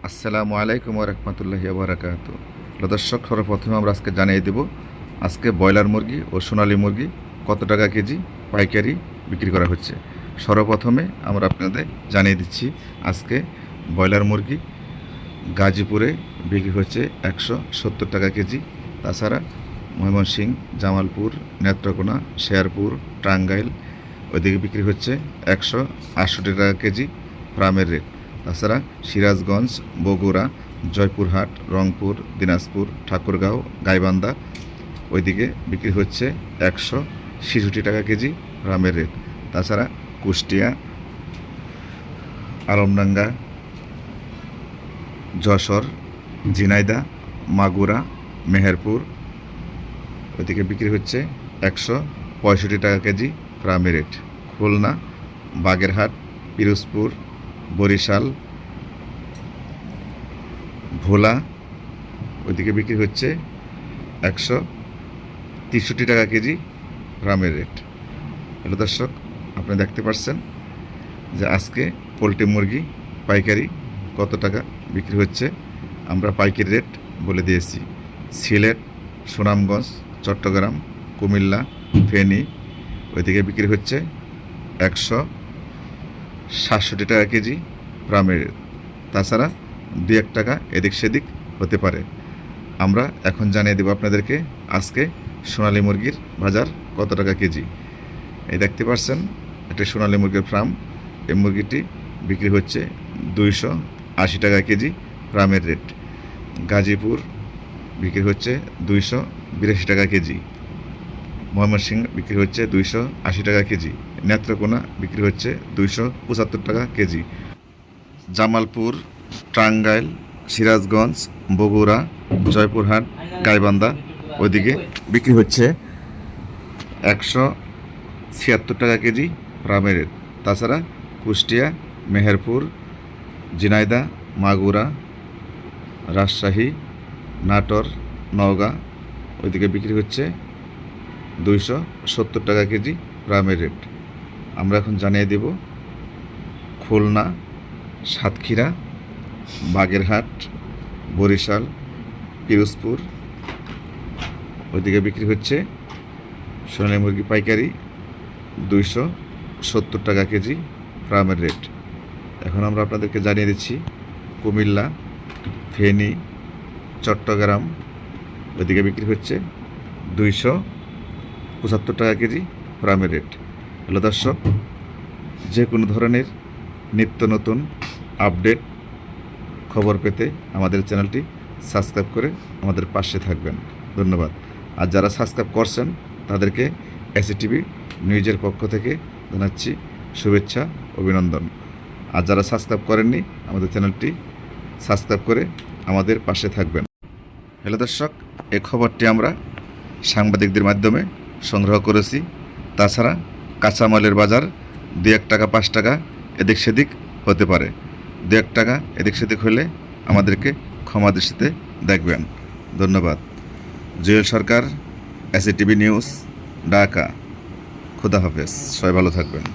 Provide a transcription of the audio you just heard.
আসসালামু আলাইকুম ওয়া রাহমাতুল্লাহি ওয়া বারাকাতুহু। দর্শক, সর্বপ্রথমে আমরা আজকে জানিয়ে দেব আজকে ব্রয়লার মুরগি ও সোনালী মুরগি কত টাকা কেজি পাইকারি বিক্রি করা হচ্ছে। সর্বপ্রথমে আমরা আপনাদের জানিয়ে দিচ্ছি আজকে ব্রয়লার মুরগি গাজীপুরে বিক্রি হচ্ছে 170 টাকা কেজি। তাছাড়া ময়মনসিংহ, জামালপুর, নেত্রকোনা, শেরপুর, টাঙ্গাইল ওইদিকে বিক্রি হচ্ছে 168 টাকা কেজি ফার্মের রেট। তাছাড়া সিরাজগঞ্জ, বগুড়া, জয়পুরহাট, রংপুর, দিনাজপুর, ঠাকুরগাঁও, গাইবান্ধা ওইদিকে বিক্রি হচ্ছে 166 টাকা কেজি ফার্মের রেট। তাছাড়া কুষ্টিয়া, আলমডাঙ্গা, যশোর, ঝিনাইদহ, মাগুরা, মেহেরপুর ওইদিকে বিক্রি হচ্ছে 165 টাকা কেজি ফার্মের রেট। খুলনা, বাগেরহাট, পিরোজপুর, বরিশাল, ভোলা ওইদিকে বিক্রি হচ্ছে 163 টাকা কেজি ফার্মের রেট। হ্যালো দর্শক, আপনি দেখতে পাচ্ছেন যে আজকে পোলট্রি মুরগি পাইকারি কত টাকা বিক্রি হচ্ছে। আমরা পাইকারি রেট বলে দিয়েছি। সিলেট, সুনামগঞ্জ, চট্টগ্রাম, কুমিল্লা, ফেনী ওইদিকে বিক্রি হচ্ছে 167 টাকা কেজি ফার্মের রেট। তাছাড়া 2-1 টাকা এদিক সেদিক হতে পারে। আমরা এখন জানিয়ে দেব আপনাদেরকে আজকে সোনালী মুরগির বাজার কত টাকা কেজি। এই দেখতে পাচ্ছেন একটা সোনালী মুরগির ফার্ম। এই মুরগিটি বিক্রি হচ্ছে 280 টাকা কেজি ফার্মের রেট। গাজীপুর বিক্রি হচ্ছে 282 টাকা কেজি। ময়মনসিংহ বিক্রি হচ্ছে 280 টাকা কেজি। নেত্রকোনা বিক্রি হচ্ছে 275 টাকা কেজি। জামালপুর, টাঙ্গাইল, সিরাজগঞ্জ, বগুড়া, জয়পুরহাট, গাইবান্ধা ওইদিকে বিক্রি হচ্ছে 176 টাকা কেজি ফার্মের রেট। তাছাড়া কুষ্টিয়া, মেহেরপুর, ঝিনাইদহ, মাগুরা, রাজশাহী, নাটোর, নওগাঁ ওইদিকে বিক্রি হচ্ছে 270 টাকা কেজি ফার্মের রেট। আমরা এখন জানিয়ে দেব খুলনা, সাতক্ষীরা, বাগেরহাট, বরিশাল, পিরোজপুর ওইদিকে বিক্রি হচ্ছে সোনালী মুরগি পাইকারি 270 টাকা কেজি ফার্মের রেট। এখন আমরা আপনাদেরকে জানিয়ে দিচ্ছি কুমিল্লা, ফেনী, চট্টগ্রাম ওইদিকে বিক্রি হচ্ছে 275 টাকা কেজি ফার্মের রেট। হ্যালো দর্শক, যে কোনো ধরনের নিত্য নতুন আপডেট খবর পেতে আমাদের চ্যানেলটি সাবস্ক্রাইব করে আমাদের পাশে থাকবেন। ধন্যবাদ। আর যারা সাবস্ক্রাইব করছেন তাদেরকে এসিটিভি নিউজের পক্ষ থেকে জানাচ্ছি শুভেচ্ছা, অভিনন্দন। আর যারা সাবস্ক্রাইব করেননি আমাদের চ্যানেলটি সাবস্ক্রাইব করে আমাদের পাশে থাকবেন। হ্যালো দর্শক, এই খবরটি আমরা সাংবাদিকদের মাধ্যমে সংগ্রহ করেছি। তাছাড়া কাঁচামালের বাজার 2-1 টাকা 5 টাকা এদিক সেদিক হতে পারে। 2-1 টাকা এদিক সেদিক হলে আমাদেরকে ক্ষমা দৃষ্টিতে দেখবেন। ধন্যবাদ। জুয়েল সরকার, এসিটিভি নিউজ, ঢাকা। খুদা হাফেজ। সবাই ভালো থাকবেন।